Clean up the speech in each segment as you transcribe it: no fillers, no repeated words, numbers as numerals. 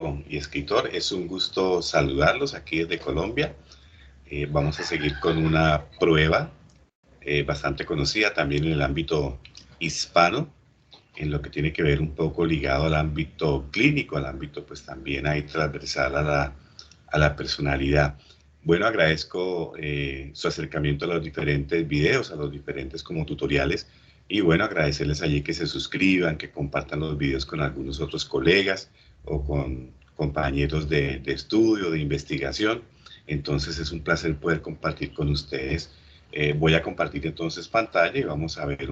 y escritor. Es un gusto saludarlos aquí desde Colombia. Vamos a seguir con una prueba bastante conocida también en el ámbito hispano, en lo que tiene que ver un poco ligado al ámbito clínico, al ámbito pues también ahí transversal a la personalidad. Bueno, agradezco su acercamiento a los diferentes videos, a los diferentes como tutoriales, y bueno, agradecerles allí que se suscriban, que compartan los videos con algunos otros colegas o con compañeros de estudio, de investigación. Entonces es un placer poder compartir con ustedes. Voy a compartir entonces pantalla y vamos a ver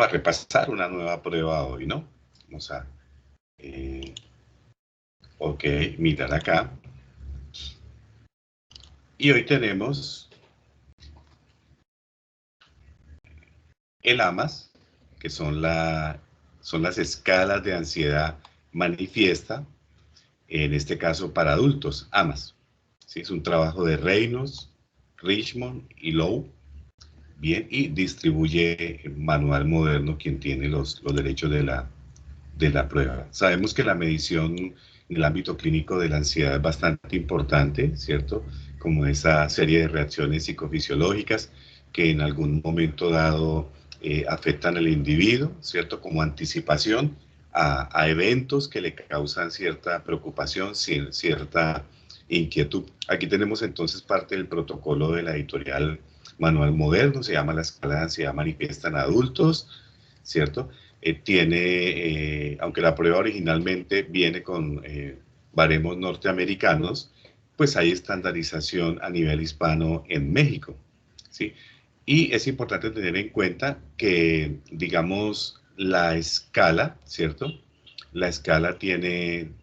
repasar una nueva prueba hoy, ¿no? Vamos a, ok, mirar acá. Y hoy tenemos el AMAS, que son las escalas de ansiedad manifiesta, en este caso para adultos, AMAS. ¿Sí? Es un trabajo de Reynolds, Richmond y Lowe. Bien, y distribuye Manual Moderno, quien tiene los derechos de la prueba. Sabemos que la medición en el ámbito clínico de la ansiedad es bastante importante, ¿cierto? Como esa serie de reacciones psicofisiológicas que en algún momento dado afectan al individuo, ¿cierto? Como anticipación a eventos que le causan cierta preocupación, cierta inquietud. Aquí tenemos entonces parte del protocolo de la editorial Manual Moderno, se llama La escala de ansiedad manifiesta en adultos, ¿cierto? Aunque la prueba originalmente viene con baremos norteamericanos, pues hay estandarización a nivel hispano en México, ¿sí? Y es importante tener en cuenta que, digamos, la escala, ¿cierto? La escala tiene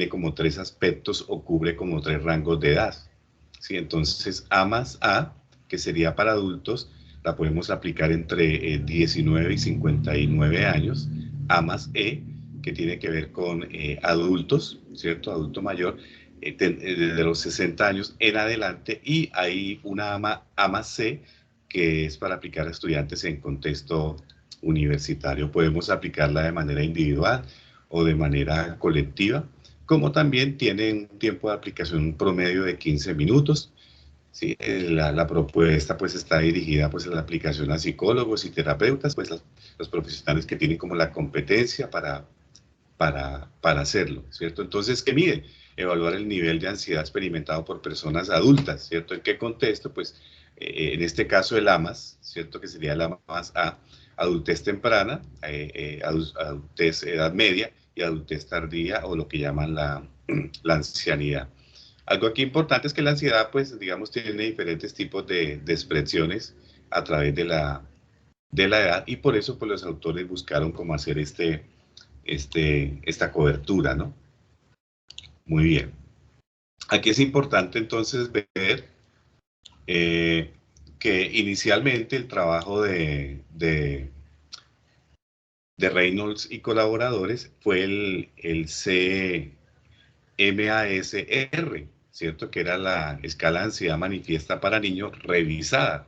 como tres aspectos o cubre como tres rangos de edad, ¿sí? Entonces, A más A, que sería para adultos, la podemos aplicar entre 19 y 59 años. A más E, que tiene que ver con adultos, ¿cierto? Adulto mayor, desde los 60 años en adelante. Y hay una A más C, que es para aplicar a estudiantes en contexto universitario. Podemos aplicarla de manera individual o de manera colectiva, como también tiene un tiempo de aplicación promedio de 15 minutos. Sí, la propuesta pues está dirigida pues a la aplicación a psicólogos y terapeutas, pues los profesionales que tienen como la competencia para hacerlo, ¿cierto? Entonces, ¿qué mide? Evaluar el nivel de ansiedad experimentado por personas adultas, ¿cierto? ¿En qué contexto? Pues en este caso el AMAS, ¿cierto? Que sería el AMAS A, adultez temprana, adultez edad media y adultez tardía o lo que llaman la ancianidad. Algo aquí importante es que la ansiedad, pues, digamos, tiene diferentes tipos de expresiones a través de la edad y por eso, pues, los autores buscaron cómo hacer esta cobertura, ¿no? Muy bien. Aquí es importante entonces ver que inicialmente el trabajo de Reynolds y colaboradores fue el CMASR, ¿cierto? Que era la escala de ansiedad manifiesta para niños revisada,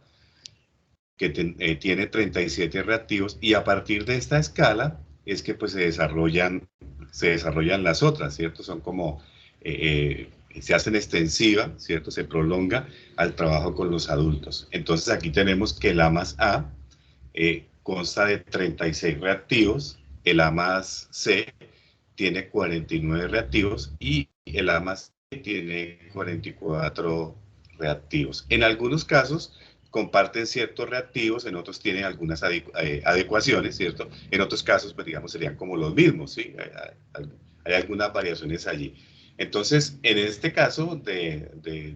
que tiene 37 reactivos, y a partir de esta escala es que pues se desarrollan las otras, ¿cierto? Son como, se hacen extensiva, ¿cierto? Se prolonga al trabajo con los adultos. Entonces aquí tenemos que el A más A consta de 36 reactivos, el A más C tiene 49 reactivos y el A más C tiene 44 reactivos. En algunos casos comparten ciertos reactivos, en otros tienen algunas adecuaciones, ¿cierto? En otros casos, pues digamos, serían como los mismos, ¿sí? Hay algunas variaciones allí. Entonces, en este caso,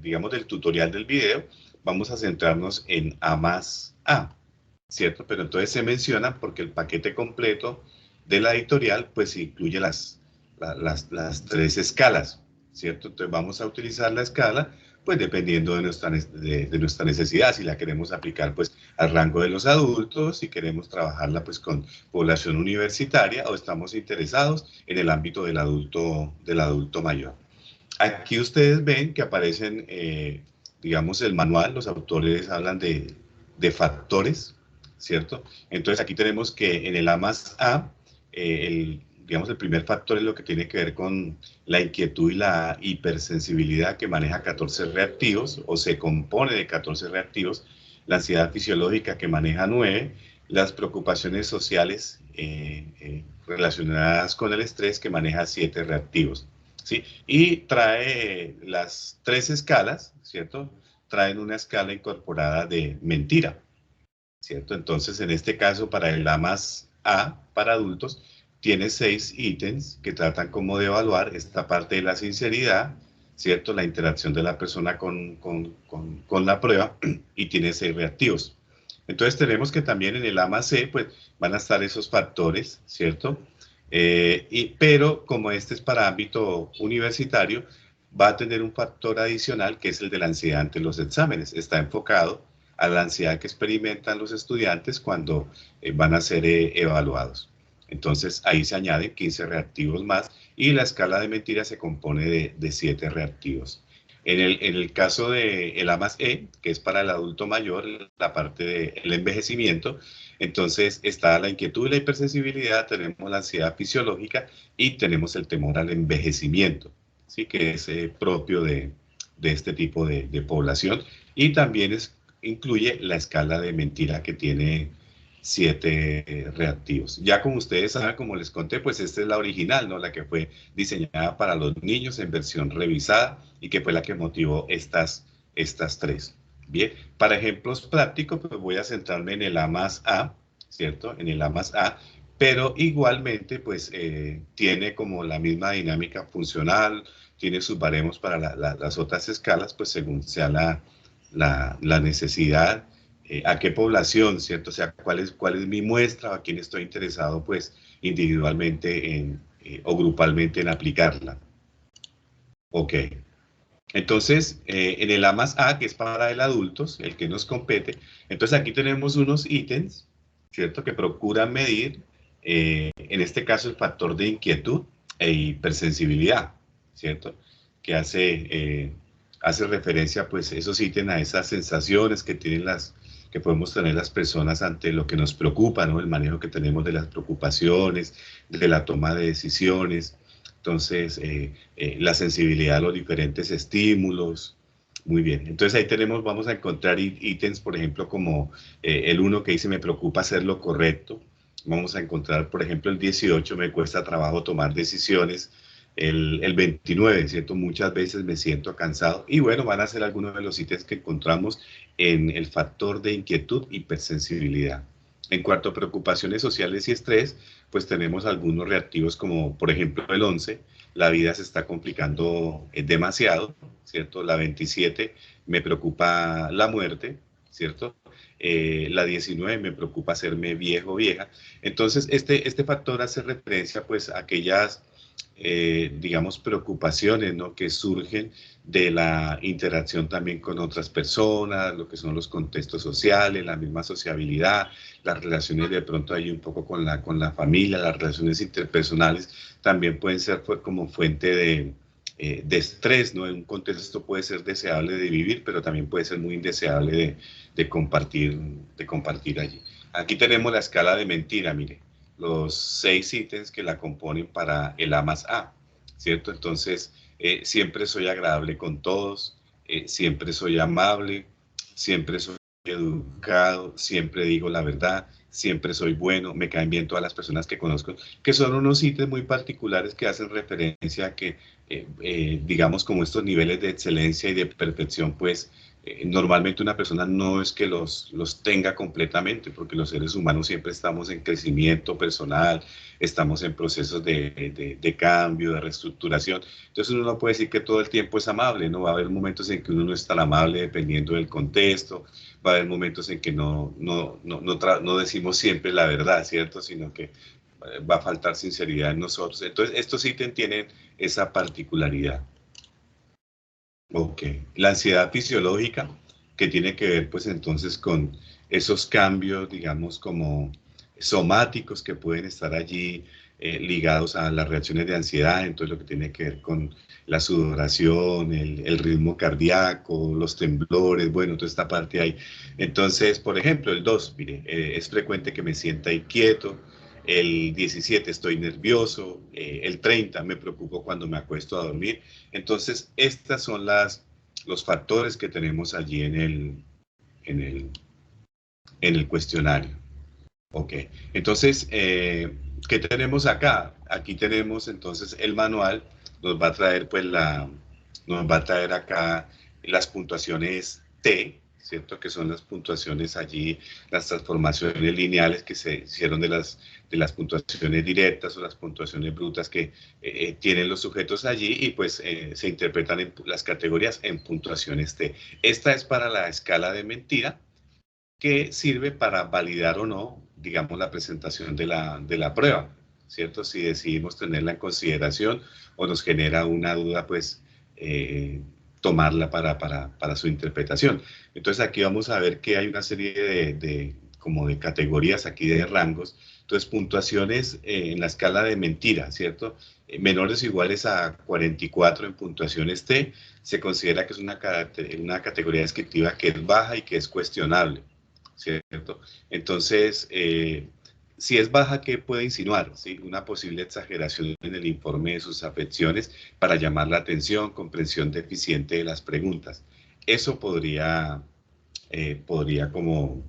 digamos, del tutorial del video, vamos a centrarnos en A más A, ¿cierto? Pero entonces se menciona porque el paquete completo de la editorial, pues incluye las tres escalas, ¿cierto? Entonces vamos a utilizar la escala pues dependiendo de nuestra necesidad, si la queremos aplicar pues al rango de los adultos, si queremos trabajarla pues con población universitaria o estamos interesados en el ámbito del adulto mayor. Aquí ustedes ven que aparecen, digamos, el manual, los autores hablan de factores, ¿cierto? Entonces aquí tenemos que en el A más A, digamos, el primer factor es lo que tiene que ver con la inquietud y la hipersensibilidad, que maneja 14 reactivos o se compone de 14 reactivos, la ansiedad fisiológica, que maneja 9, las preocupaciones sociales relacionadas con el estrés, que maneja 7 reactivos, ¿sí? Y trae las 3 escalas, ¿cierto? Traen una escala incorporada de mentira, ¿cierto? Entonces, en este caso, para el A más A, para adultos, tiene 6 ítems que tratan como de evaluar esta parte de la sinceridad, ¿cierto? La interacción de la persona con la prueba, y tiene 6 reactivos. Entonces, tenemos que también en el A más C, pues, van a estar esos factores, ¿cierto? Pero como este es para ámbito universitario, va a tener un factor adicional, que es el de la ansiedad ante los exámenes. Está enfocado a la ansiedad que experimentan los estudiantes cuando van a ser evaluados. Entonces, ahí se añaden 15 reactivos más y la escala de mentiras se compone de 7 reactivos. En el caso de el A más E, que es para el adulto mayor, la parte del envejecimiento, entonces está la inquietud y la hipersensibilidad, tenemos la ansiedad fisiológica y tenemos el temor al envejecimiento, ¿sí? Que es propio de este tipo de población. Y también incluye la escala de mentira, que tiene 7 reactivos. Ya como ustedes saben, como les conté, pues esta es la original, ¿no? La que fue diseñada para los niños en versión revisada y que fue la que motivó estas 3. Bien, para ejemplos prácticos, pues voy a centrarme en el A más A, ¿cierto? En el A más A, pero igualmente, pues tiene como la misma dinámica funcional, tiene sus baremos para las otras escalas, pues según sea la necesidad, a qué población, ¿cierto? O sea, cuál es mi muestra, a quién estoy interesado, pues, individualmente o grupalmente en aplicarla. Ok. Entonces, en el A más A, que es para el adultos, el que nos compete, entonces aquí tenemos unos ítems, ¿cierto? Que procuran medir, en este caso, el factor de inquietud e hipersensibilidad, ¿cierto? Que hace referencia, pues, esos ítems a esas sensaciones que podemos tener las personas ante lo que nos preocupa, ¿no? El manejo que tenemos de las preocupaciones, de la toma de decisiones. Entonces, la sensibilidad a los diferentes estímulos. Muy bien, entonces ahí vamos a encontrar ítems, por ejemplo, como el 1 que dice me preocupa hacer lo correcto. Vamos a encontrar, por ejemplo, el 18, me cuesta trabajo tomar decisiones. El 29, ¿cierto? Muchas veces me siento cansado. Y bueno, van a ser algunos de los ítems que encontramos en el factor de inquietud, hipersensibilidad. En cuanto a preocupaciones sociales y estrés, pues tenemos algunos reactivos como, por ejemplo, el 11, la vida se está complicando demasiado, ¿cierto? La 27, me preocupa la muerte, ¿cierto? La 19, me preocupa hacerme viejo o vieja. Entonces, este factor hace referencia, pues, a aquellas, digamos, preocupaciones, ¿no? Que surgen de la interacción también con otras personas, lo que son los contextos sociales, la misma sociabilidad, las relaciones de pronto ahí un poco con la familia, las relaciones interpersonales también pueden ser como fuente de estrés, ¿no? En un contexto puede ser deseable de vivir, pero también puede ser muy indeseable de compartir allí. Aquí tenemos la escala de mentira, mire, los 6 ítems que la componen para el A más A, ¿cierto? Entonces, siempre soy agradable con todos, siempre soy amable, siempre soy educado, siempre digo la verdad, siempre soy bueno, me caen bien todas las personas que conozco, que son unos ítems muy particulares que hacen referencia a que, digamos, como estos niveles de excelencia y de perfección, pues normalmente una persona no es que los tenga completamente, porque los seres humanos siempre estamos en crecimiento personal, estamos en procesos de cambio, de reestructuración. Entonces uno no puede decir que todo el tiempo es amable, ¿no? Va a haber momentos en que uno no es tan amable dependiendo del contexto, va a haber momentos en que no decimos siempre la verdad, ¿cierto? Sino que va a faltar sinceridad en nosotros. Entonces estos ítems tienen esa particularidad. Ok, la ansiedad fisiológica, que tiene que ver pues entonces con esos cambios, digamos, como somáticos que pueden estar allí ligados a las reacciones de ansiedad, entonces lo que tiene que ver con la sudoración, el ritmo cardíaco, los temblores, bueno, toda esta parte ahí. Entonces, por ejemplo, el 2, mire, es frecuente que me sienta inquieto, el 17 estoy nervioso, el 30 me preocupo cuando me acuesto a dormir. Entonces, estas son los factores que tenemos allí en el, en el cuestionario. Ok, entonces, ¿qué tenemos acá? Aquí tenemos entonces el manual, nos va a traer pues nos va a traer acá las puntuaciones T, ¿cierto? Que son las puntuaciones allí, las transformaciones lineales que se hicieron de las puntuaciones directas o las puntuaciones brutas que tienen los sujetos allí y pues se interpretan en las categorías en puntuaciones T. Esta es para la escala de mentira, que sirve para validar o no, digamos, la presentación de la prueba, ¿cierto? Si decidimos tenerla en consideración o nos genera una duda, pues tomarla para su interpretación. Entonces aquí vamos a ver que hay una serie como de categorías aquí de rangos. Entonces puntuaciones en la escala de mentira, ¿cierto? Menores o iguales a 44 en puntuaciones T, se considera que es una categoría descriptiva que es baja y que es cuestionable, ¿cierto? Entonces, si es baja, ¿qué puede insinuar? ¿Sí? Una posible exageración en el informe de sus afecciones para llamar la atención, comprensión deficiente de las preguntas. Eso podría como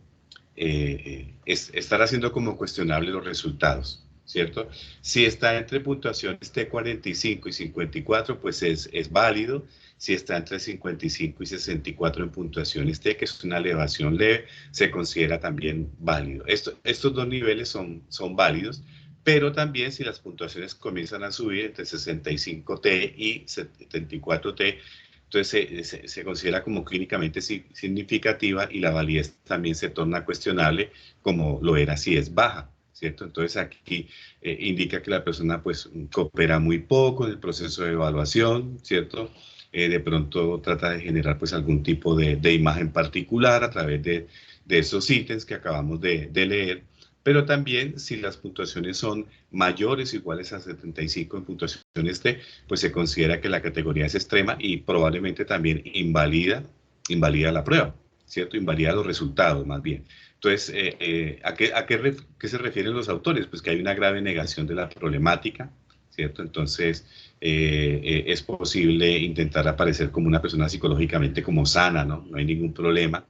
estar haciendo como cuestionable los resultados, ¿cierto? Si está entre puntuaciones T45 y 54, pues es válido. Si está entre 55 y 64 en puntuaciones T, que es una elevación leve, se considera también válido. Estos dos niveles son válidos, pero también si las puntuaciones comienzan a subir entre 65T y 74T, entonces se considera como clínicamente significativa y la validez también se torna cuestionable, como lo era si es baja, ¿cierto? Entonces aquí indica que la persona pues coopera muy poco en el proceso de evaluación, ¿cierto? De pronto trata de generar pues algún tipo de imagen particular a través de esos ítems que acabamos de leer, pero también si las puntuaciones son mayores o iguales a 75 en puntuaciones T, pues se considera que la categoría es extrema y probablemente también invalida la prueba, ¿cierto? Invalida los resultados, más bien. Entonces, ¿qué se refieren los autores? Pues que hay una grave negación de la problemática, ¿cierto? Entonces, es posible intentar aparecer como una persona psicológicamente como sana, ¿no? No hay ningún problema,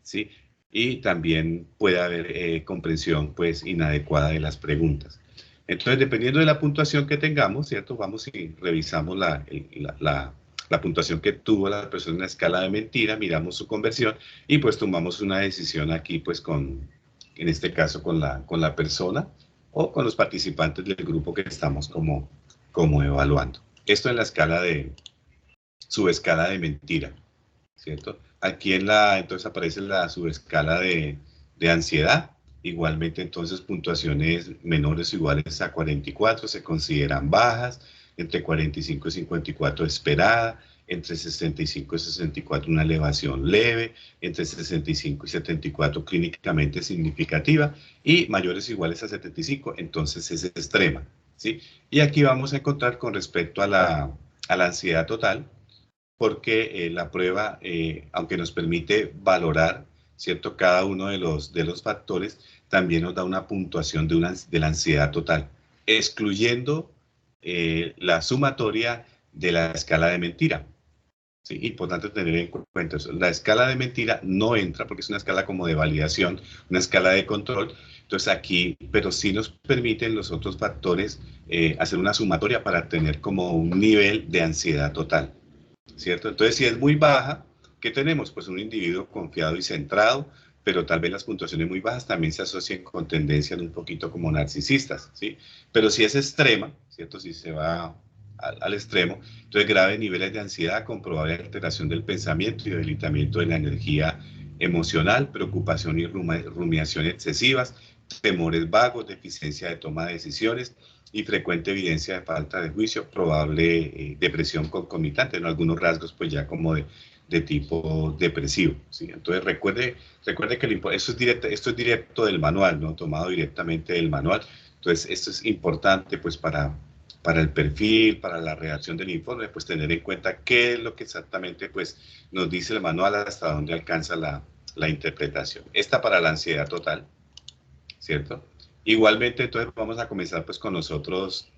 ¿sí? Y también puede haber comprensión, pues, inadecuada de las preguntas. Entonces, dependiendo de la puntuación que tengamos, ¿cierto? Vamos y revisamos la puntuación que tuvo la persona en la escala de mentira, miramos su conversión y pues tomamos una decisión aquí, pues, en este caso, con la persona o con los participantes del grupo que estamos como evaluando. Esto en la escala subescala de mentira, ¿cierto? Aquí entonces aparece la subescala de ansiedad. Igualmente, entonces, puntuaciones menores o iguales a 44 se consideran bajas, entre 45 y 54 esperada, entre 65 y 64 una elevación leve, entre 65 y 74 clínicamente significativa y mayores o iguales a 75, entonces es extrema, ¿sí? Y aquí vamos a encontrar con respecto a la ansiedad total, porque la prueba, aunque nos permite valorar, ¿cierto?, cada uno de los factores, también nos da una puntuación de la ansiedad total, excluyendo la sumatoria de la escala de mentira. Sí, importante tener en cuenta eso. La escala de mentira no entra porque es una escala como de validación, una escala de control. Entonces aquí, pero sí nos permiten los otros factores hacer una sumatoria para tener como un nivel de ansiedad total, ¿cierto? Entonces, si es muy baja, ¿qué tenemos? Pues un individuo confiado y centrado, pero tal vez las puntuaciones muy bajas también se asocian con tendencias un poquito como narcisistas, ¿sí? Pero si es extrema, ¿cierto? Si se va al extremo, entonces graves niveles de ansiedad con probable alteración del pensamiento y debilitamiento de la energía emocional, preocupación y rumiación excesivas, temores vagos, deficiencia de toma de decisiones, y frecuente evidencia de falta de juicio, probable depresión concomitante, en algunos rasgos pues ya como de tipo depresivo, ¿sí? Entonces recuerde que esto es directo del manual, ¿no? Tomado directamente del manual. Entonces esto es importante pues para el perfil, para la redacción del informe, pues tener en cuenta qué es lo que exactamente pues nos dice el manual, hasta dónde alcanza la interpretación. Esta para la ansiedad total, ¿cierto? Igualmente, entonces vamos a comenzar pues con los otros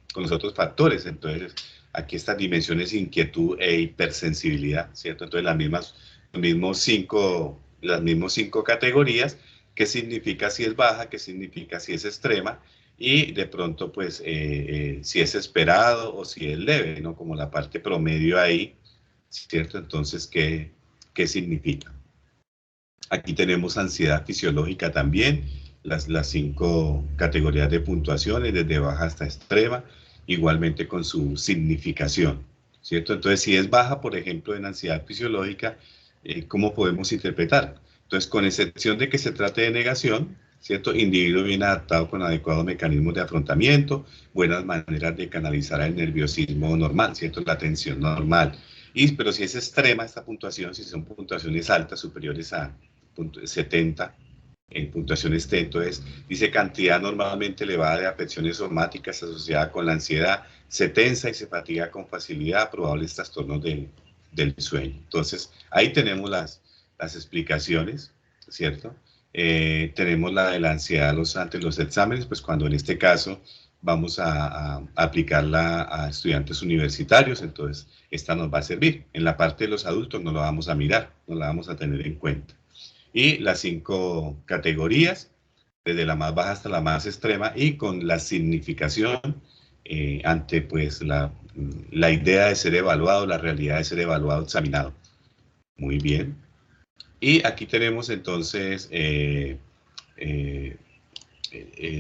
factores. Entonces, aquí estas dimensiones inquietud e hipersensibilidad, ¿cierto? Entonces, las mismas cinco categorías, qué significa si es baja, qué significa si es extrema, y de pronto, pues, si es esperado o si es leve, ¿no? Como la parte promedio ahí, ¿cierto? Entonces, ¿qué significa? Aquí tenemos ansiedad fisiológica también, las cinco categorías de puntuaciones, desde baja hasta extrema, igualmente con su significación, ¿cierto? Entonces, si es baja, por ejemplo, en ansiedad fisiológica, ¿cómo podemos interpretar? Entonces, con excepción de que se trate de negación, ¿cierto? Individuo bien adaptado con adecuados mecanismos de afrontamiento, buenas maneras de canalizar el nerviosismo normal, ¿cierto? La tensión normal. Pero si es extrema esta puntuación, si son puntuaciones altas, superiores a 70 en puntuaciones T, entonces dice cantidad normalmente elevada de afecciones somáticas asociada con la ansiedad, se tensa y se fatiga con facilidad, probables trastornos del sueño. Entonces, ahí tenemos las explicaciones, ¿cierto? Tenemos la de la ansiedad ante los exámenes, pues cuando en este caso vamos a aplicarla a estudiantes universitarios, entonces esta nos va a servir. En la parte de los adultos no lo vamos a mirar, no la vamos a tener en cuenta. Y las cinco categorías, desde la más baja hasta la más extrema, y con la significación ante pues la idea de ser evaluado, la realidad de ser evaluado, examinado. Muy bien. Y aquí tenemos entonces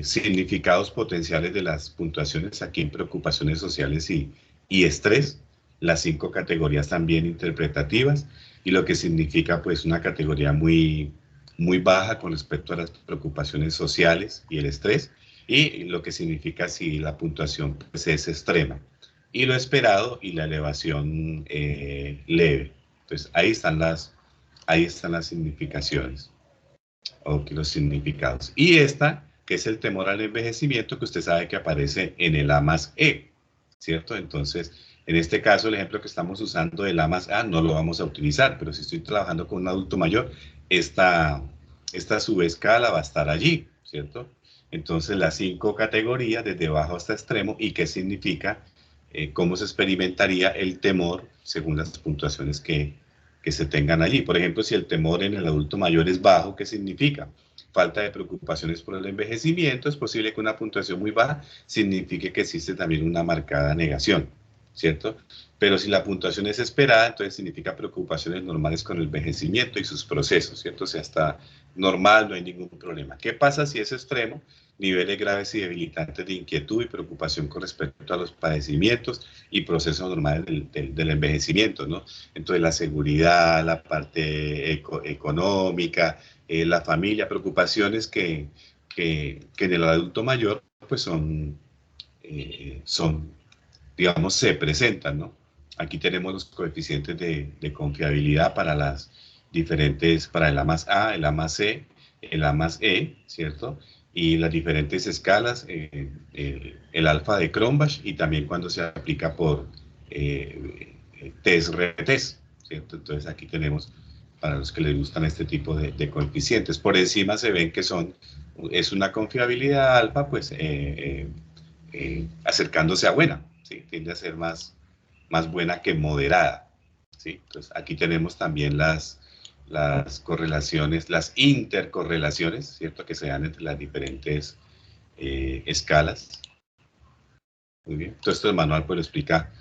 significados potenciales de las puntuaciones aquí en preocupaciones sociales y estrés, las cinco categorías también interpretativas, y lo que significa pues una categoría muy baja con respecto a las preocupaciones sociales y el estrés, y lo que significa si la puntuación pues, es extrema, y lo esperado y la elevación leve. Entonces ahí están las significaciones, o los significados. Y esta, que es el temor al envejecimiento, que usted sabe que aparece en el A más E, ¿cierto? Entonces, en este caso, el ejemplo que estamos usando del A más A no lo vamos a utilizar, pero si estoy trabajando con un adulto mayor, esta subescala va a estar allí, ¿cierto? Entonces, las cinco categorías, desde bajo hasta extremo, y qué significa, cómo se experimentaría el temor según las puntuaciones que se tengan allí. Por ejemplo, si el temor en el adulto mayor es bajo, ¿qué significa? Falta de preocupaciones por el envejecimiento, es posible que una puntuación muy baja signifique que existe también una marcada negación, ¿cierto? Pero si la puntuación es esperada, entonces significa preocupaciones normales con el envejecimiento y sus procesos, ¿cierto? O sea, está normal, no hay ningún problema. ¿Qué pasa si es extremo? Niveles graves y debilitantes de inquietud y preocupación con respecto a los padecimientos y procesos normales del envejecimiento, ¿no? Entonces, la seguridad, la parte económica, la familia, preocupaciones que en el adulto mayor, pues son, digamos, se presentan, ¿no? Aquí tenemos los coeficientes de confiabilidad para las diferentes, para el A más A, el A más C, el A más E, ¿cierto? Y las diferentes escalas, el alfa de Cronbach, y también cuando se aplica por test-retest, ¿cierto? Entonces aquí tenemos, para los que les gustan este tipo de coeficientes, por encima se ven que es una confiabilidad alfa, pues acercándose a buena, ¿sí? Tiende a ser más buena que moderada, ¿sí? Entonces aquí tenemos también las correlaciones, las intercorrelaciones, ¿cierto? Que se dan entre las diferentes escalas. Muy bien. Todo esto el manual pues lo explica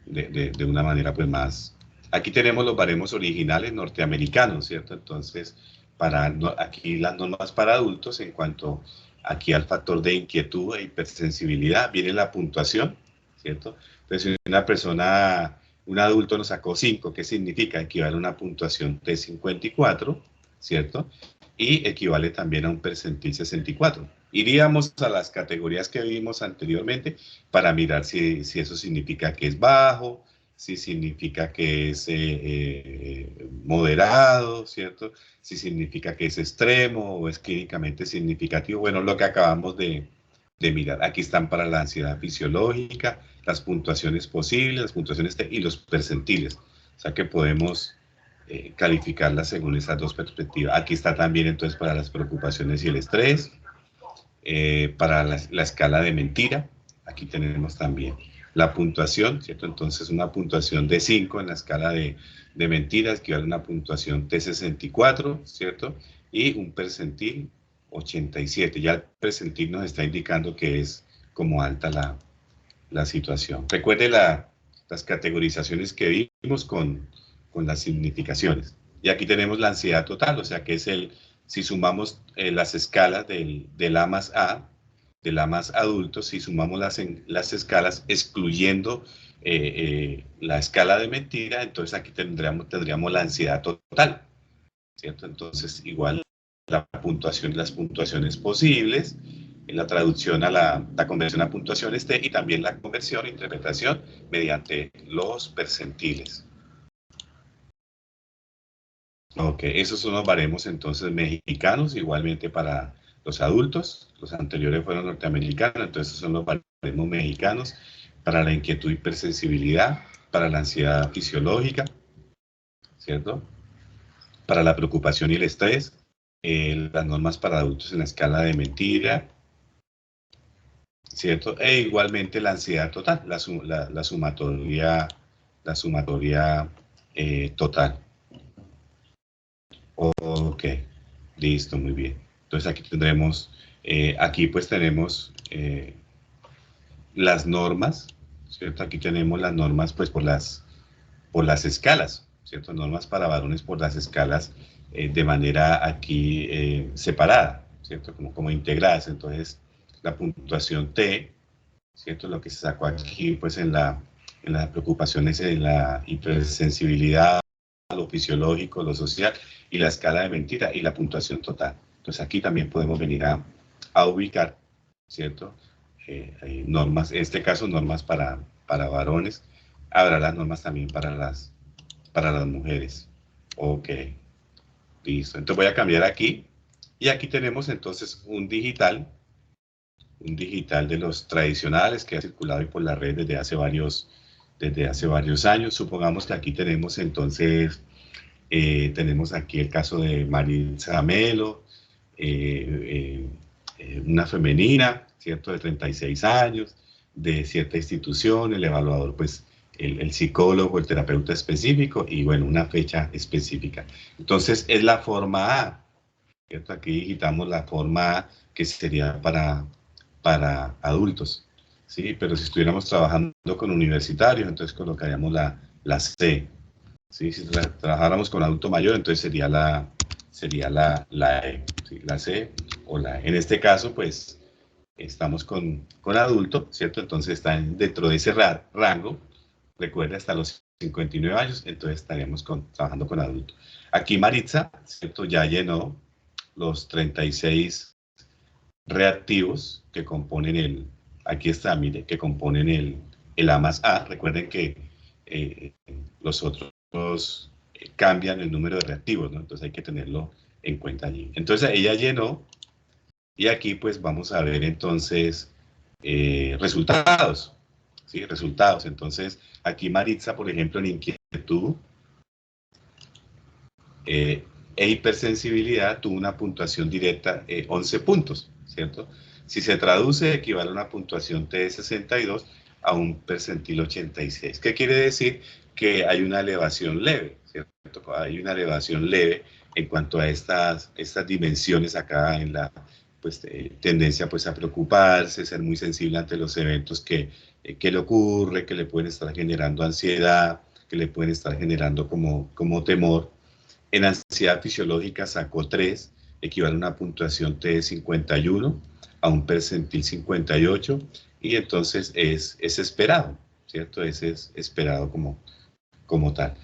de una manera pues más. Aquí tenemos los baremos originales norteamericanos, ¿cierto? Entonces, aquí las normas para adultos en cuanto aquí al factor de inquietud e hipersensibilidad, viene la puntuación, ¿cierto? Entonces, si una persona, un adulto nos sacó 5, ¿qué significa? Equivale a una puntuación de 54, ¿cierto? Y equivale también a un percentil 64. Iríamos a las categorías que vimos anteriormente para mirar si eso significa que es bajo, si significa que es moderado, ¿cierto? Si significa que es extremo o es clínicamente significativo. Bueno, lo que acabamos de mirar. Aquí están para la ansiedad fisiológica, las puntuaciones posibles, las puntuaciones y los percentiles. O sea que podemos calificarlas según esas dos perspectivas. Aquí está también entonces para las preocupaciones y el estrés. Para la escala de mentira, aquí tenemos también la puntuación, ¿cierto? Entonces una puntuación de 5 en la escala de mentiras equivale a una puntuación T64, ¿cierto? Y un percentil 87. Ya el percentil nos está indicando que es como alta la situación. Recuerde las categorizaciones que vimos con las significaciones. Y aquí tenemos la ansiedad total, o sea que es si sumamos las escalas del A más A, del A más adulto, si sumamos las escalas excluyendo la escala de mentira, entonces aquí tendríamos la ansiedad total, ¿cierto? Entonces igual la puntuación, las puntuaciones posibles, la traducción a la conversión a puntuaciones T y también la conversión, interpretación mediante los percentiles. Ok, esos son los baremos entonces mexicanos, igualmente para los adultos, los anteriores fueron norteamericanos, entonces son los baremos mexicanos para la inquietud y hipersensibilidad, para la ansiedad fisiológica, ¿cierto? Para la preocupación y el estrés, las normas para adultos en la escala de mentira, ¿cierto? E igualmente la ansiedad total, la sumatoria total. Ok, listo, muy bien. Entonces aquí tendremos, aquí pues tenemos las normas, ¿cierto? Aquí tenemos las normas pues por las escalas, ¿cierto? Normas para varones por las escalas de manera aquí separada, ¿cierto? Como integradas. Entonces, la puntuación T, ¿cierto? Lo que se sacó aquí, pues en las preocupaciones, en la hipersensibilidad, lo fisiológico, lo social, y la escala de mentira, y la puntuación total. Entonces, aquí también podemos venir a ubicar, ¿cierto? Hay normas, en este caso, normas para varones. Habrá las normas también para las mujeres. Ok, listo. Entonces voy a cambiar aquí. Y aquí tenemos entonces un digital de los tradicionales que ha circulado hoy por la red desde hace varios años. Supongamos que aquí tenemos entonces, tenemos aquí el caso de Maritza Melo, una femenina, ¿cierto? De 36 años, de cierta institución, el evaluador, pues el psicólogo, el terapeuta específico y bueno, una fecha específica. Entonces es la forma A, ¿cierto? Aquí digitamos la forma A que sería para adultos, ¿sí? Pero si estuviéramos trabajando con universitarios, entonces colocaríamos la C, ¿sí? Si trabajáramos con adulto mayor, entonces sería la E, ¿sí? La C o la E. En este caso, pues, estamos con adulto, ¿cierto? Entonces están dentro de ese rango, recuerda, hasta los 59 años, entonces estaríamos trabajando con adulto. Aquí Maritza, ¿cierto? Ya llenó los 36 reactivos que componen aquí está, mire, que componen el A más A. Recuerden que los otros cambian el número de reactivos, ¿no? Entonces hay que tenerlo en cuenta allí. Entonces ella llenó y aquí pues vamos a ver entonces resultados, ¿sí? Resultados. Entonces aquí Maritza, por ejemplo, en inquietud e hipersensibilidad tuvo una puntuación directa 11 puntos, ¿cierto? Si se traduce, equivale a una puntuación T de 62 a un percentil 86. ¿Qué quiere decir? Que hay una elevación leve, ¿cierto? Hay una elevación leve en cuanto a estas dimensiones acá en la pues, tendencia pues, a preocuparse, ser muy sensible ante los eventos que le ocurre, que le pueden estar generando ansiedad, que le pueden estar generando como temor. En ansiedad fisiológica sacó 3, equivale a una puntuación T de 51, a un percentil 58, y entonces es esperado, ¿cierto? Ese es esperado como tal.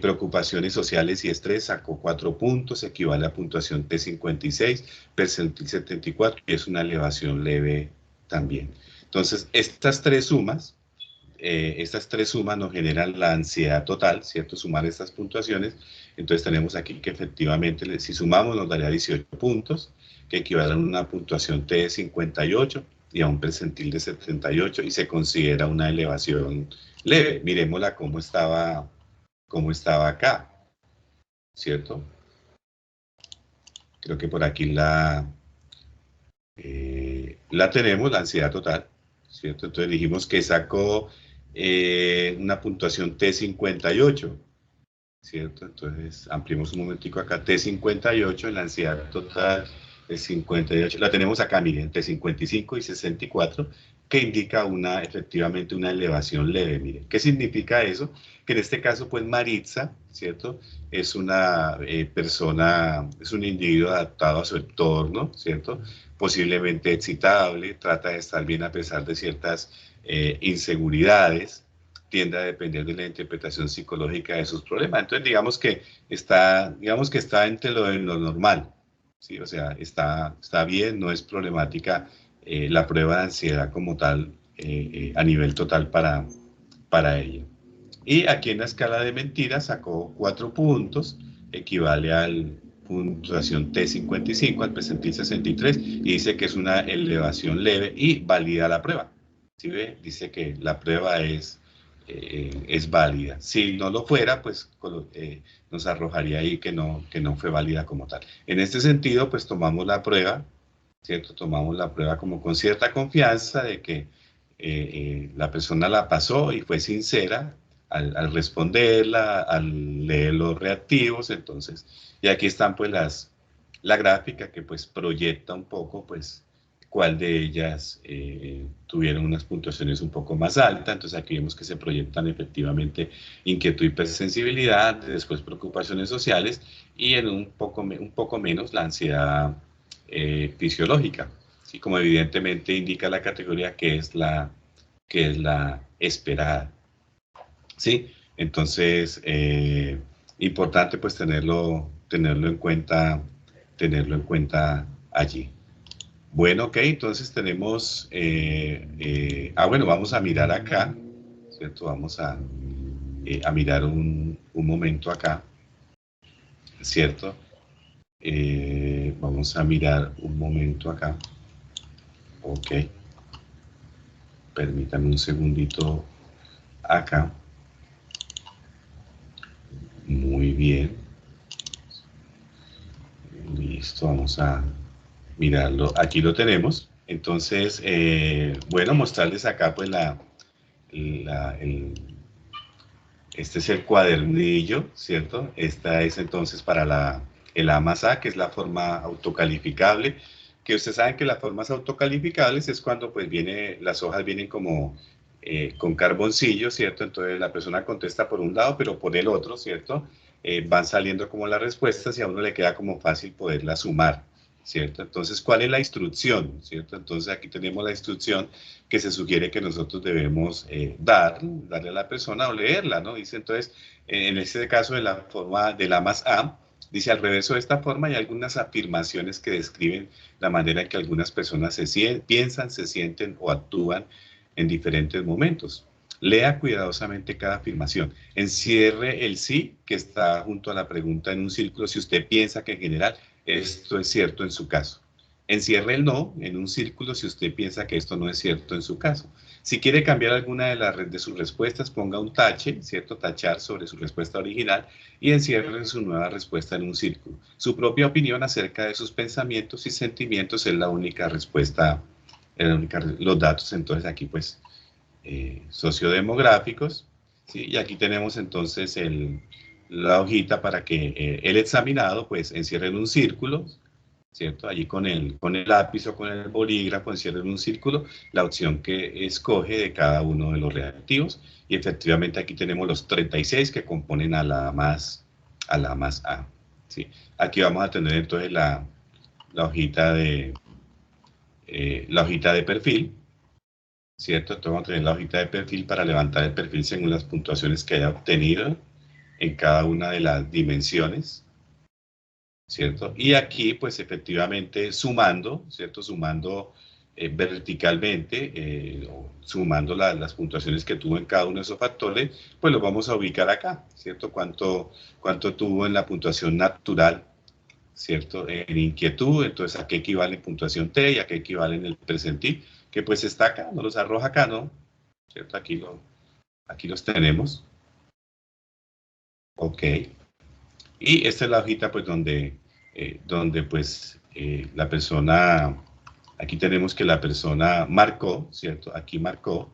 Preocupaciones sociales y estrés sacó 4 puntos, equivale a puntuación T56, percentil 74, y es una elevación leve también. Entonces, estas tres sumas nos generan la ansiedad total, ¿cierto? Sumar estas puntuaciones. Entonces tenemos aquí que efectivamente, si sumamos, nos daría 18 puntos, que equivalen a una puntuación T de 58 y a un percentil de 78, y se considera una elevación leve. Miremosla cómo estaba acá, ¿cierto? Creo que por aquí La tenemos, la ansiedad total, ¿cierto? Entonces dijimos que sacó una puntuación T58, ¿cierto? Entonces ampliemos un momentico acá, T58, en la ansiedad total de 58, la tenemos acá, miren, entre 55 y 64, que indica efectivamente una elevación leve, miren. ¿Qué significa eso? Que en este caso, pues Maritza, ¿cierto? Es una persona, es un individuo adaptado a su entorno, ¿cierto? Posiblemente excitable, trata de estar bien a pesar de ciertas inseguridades, tiende a depender de la interpretación psicológica de sus problemas. Entonces, digamos que está entre lo normal, ¿sí? O sea, está bien, no es problemática la prueba de ansiedad como tal a nivel total para ella. Y aquí en la escala de mentiras sacó 4 puntos, equivale al puntuación T55, al presentil 63, y dice que es una elevación leve y válida la prueba. ¿Sí ve? Dice que la prueba es válida. Si no lo fuera, pues nos arrojaría ahí que no fue válida como tal. En este sentido, pues tomamos la prueba, ¿cierto? Tomamos la prueba como con cierta confianza de que la persona la pasó y fue sincera al responderla, al leer los reactivos, entonces, y aquí están pues la gráfica que pues proyecta un poco pues cuál de ellas tuvieron unas puntuaciones un poco más altas, entonces aquí vemos que se proyectan efectivamente inquietud y hipersensibilidad, después preocupaciones sociales y en un poco menos la ansiedad fisiológica, ¿sí? Como evidentemente indica la categoría que es la esperada, ¿sí? Entonces, importante pues tenerlo en cuenta allí. Bueno, ok, entonces tenemos, bueno, vamos a mirar acá, ¿cierto? Vamos a mirar un momento acá, ¿cierto? Vamos a mirar un momento acá, ok, permítame un segundito acá, muy bien, listo, vamos a mirarlo, aquí lo tenemos, entonces, bueno, mostrarles acá pues este es el cuadernillo, ¿cierto? Esta es entonces para el A más A, que es la forma autocalificable, que ustedes saben que las formas autocalificables es cuando pues las hojas vienen como con carboncillo, ¿cierto? Entonces la persona contesta por un lado, pero por el otro, ¿cierto? Van saliendo como las respuestas y a uno le queda como fácil poderlas sumar, ¿cierto? Entonces, ¿cuál es la instrucción, ¿cierto? Entonces aquí tenemos la instrucción que se sugiere que nosotros debemos darle a la persona o leerla, ¿no? Dice entonces, en este caso de la forma de la más A, dice al reverso de esta forma hay algunas afirmaciones que describen la manera en que algunas personas piensan, se sienten o actúan en diferentes momentos. Lea cuidadosamente cada afirmación. Encierre el sí que está junto a la pregunta en un círculo si usted piensa que en general esto es cierto en su caso. Encierre el no en un círculo si usted piensa que esto no es cierto en su caso. Si quiere cambiar alguna de sus respuestas, ponga un tache, ¿cierto? Tachar sobre su respuesta original y encierre su nueva respuesta en un círculo. Su propia opinión acerca de sus pensamientos y sentimientos es la única respuesta, los datos entonces aquí pues sociodemográficos, ¿sí? Y aquí tenemos entonces la hojita para que el examinado pues encierre en un círculo, ¿cierto? Allí con el lápiz o con el bolígrafo encierra en un círculo la opción que escoge de cada uno de los reactivos y efectivamente aquí tenemos los 36 que componen a la más A, ¿sí? Aquí vamos a tener entonces la hojita la hojita de perfil, ¿cierto? Entonces vamos a tener la hojita de perfil para levantar el perfil según las puntuaciones que haya obtenido en cada una de las dimensiones, ¿cierto? Y aquí, pues efectivamente, sumando, ¿cierto? Sumando verticalmente, sumando las puntuaciones que tuvo en cada uno de esos factores, pues los vamos a ubicar acá, ¿cierto? Cuánto tuvo en la puntuación natural, ¿cierto? En inquietud, entonces a qué equivale puntuación T y a qué equivale en el presentil, que pues está acá, nos los arroja acá, ¿no? ¿Cierto? Aquí los tenemos. Ok. Y esta es la hojita, pues, donde pues la persona Aquí tenemos que la persona marcó, ¿cierto? Aquí marcó.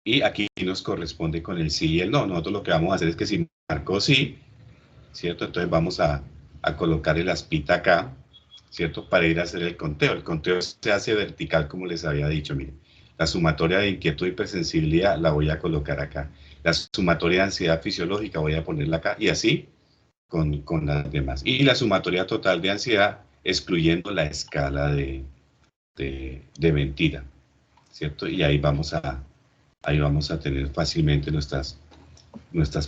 Y aquí nos corresponde con el sí y el no. Nosotros lo que vamos a hacer es que si marcó sí, ¿cierto? Entonces vamos a colocar el aspita acá, ¿cierto? Para ir a hacer el conteo. El conteo se hace vertical, como les había dicho, miren. La sumatoria de inquietud y hipersensibilidad la voy a colocar acá. La sumatoria de ansiedad fisiológica voy a ponerla acá y así con las demás. Y la sumatoria total de ansiedad, excluyendo la escala de mentira, ¿cierto? Y ahí vamos a tener fácilmente nuestras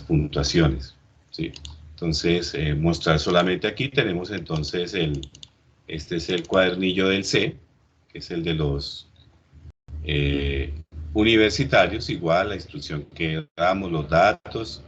puntuaciones, ¿sí? Entonces, mostrar solamente aquí tenemos entonces este es el cuadernillo del C, que es el de los universitarios, igual la instrucción que damos, los datos.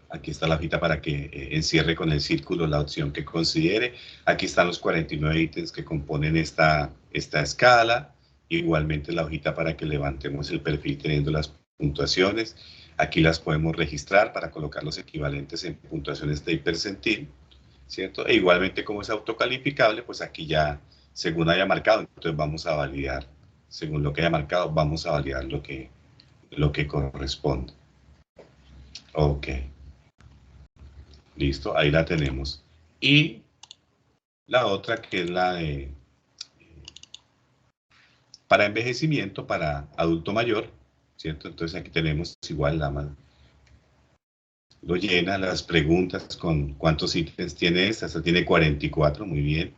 Aquí está la hojita para que encierre con el círculo la opción que considere. Aquí están los 49 ítems que componen esta escala. Igualmente la hojita para que levantemos el perfil teniendo las puntuaciones. Aquí las podemos registrar para colocar los equivalentes en puntuaciones de hipercentil, ¿cierto? E igualmente como es autocalificable, pues aquí ya, según haya marcado, entonces vamos a validar, según lo que haya marcado, vamos a validar lo que corresponde. Ok. Listo, ahí la tenemos. Y la otra que es la de para envejecimiento, para adulto mayor, ¿cierto? Entonces aquí tenemos igual lo llena, las preguntas con cuántos ítems tiene esta tiene 44, muy bien.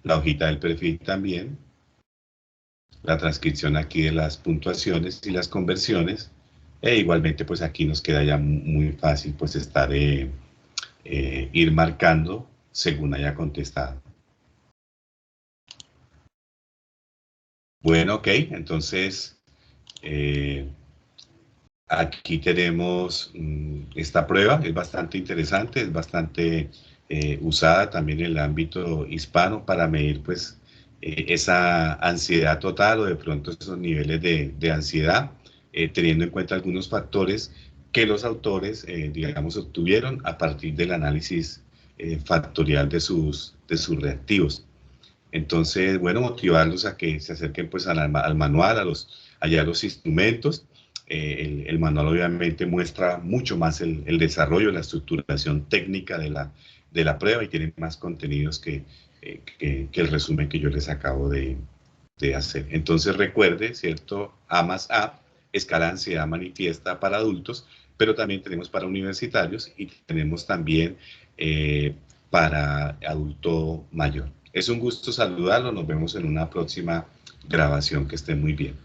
La hojita del perfil también. La transcripción aquí de las puntuaciones y las conversiones. E igualmente pues aquí nos queda ya muy fácil pues estar ir marcando según haya contestado. Bueno, ok, entonces aquí tenemos esta prueba, es bastante interesante, es bastante usada también en el ámbito hispano para medir pues esa ansiedad total o de pronto esos niveles de ansiedad, teniendo en cuenta algunos factores que los autores, digamos, obtuvieron a partir del análisis factorial de sus reactivos. Entonces, bueno, motivarlos a que se acerquen pues al manual, allá a los instrumentos. El manual obviamente muestra mucho más el desarrollo, la estructuración técnica de la prueba y tiene más contenidos que el resumen que yo les acabo de hacer. Entonces recuerde, ¿cierto? A más A, escala de ansiedad manifiesta para adultos, pero también tenemos para universitarios y tenemos también para adulto mayor. Es un gusto saludarlo, nos vemos en una próxima grabación, que esté muy bien.